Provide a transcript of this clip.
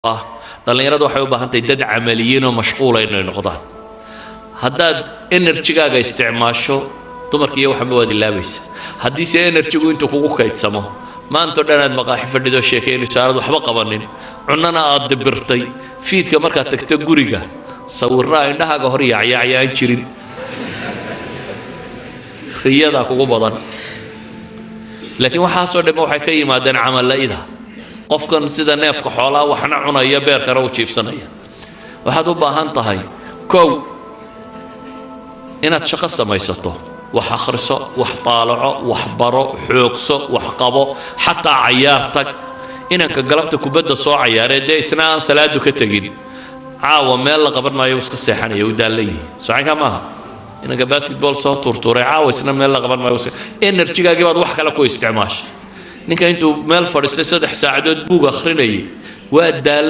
dhalinyaradu waxay u baahan tahay dad camaliyiin oo mashquul ah inay noqdaan haddaad energy-gaaga isticmaasho dumarkiiyo waxba waad ilaabaysa haddii se energy-gu intuu kugu kaydsamo maanta dhan aad maqaaxi fadhido sheekeynayso aanad waxba qabanin cunnana aad dibirtay fiidka markaad tagto guriga sawirraa indhahaaga hor yaacyaacyaan jirin riyadaa kugu badan laakiin waxaasoo dhamma waxay ka yimaadeen camalla'ida qofkan sida neefka xoolaa waxna cunaya beerkana u jiifsanaya waxaad u baahan tahay kow inaad shaqo samaysato wax akhriso wax taalaco wax baro xoogso wax qabo xataa cayaar tag inanka galabta kubadda soo cayaaree dee isna aan salaadu ka tegin caawa meel la qaban maayo iska seexanaya u daallayihi socanka maaha inanka basketball soo turtuuray caawa isna meel la qaban maayo energy-gaagii baad wax kale ku isticmaashay ninka intuu meel fadhiistay 3 saacadood buug akhrinayay waa daalay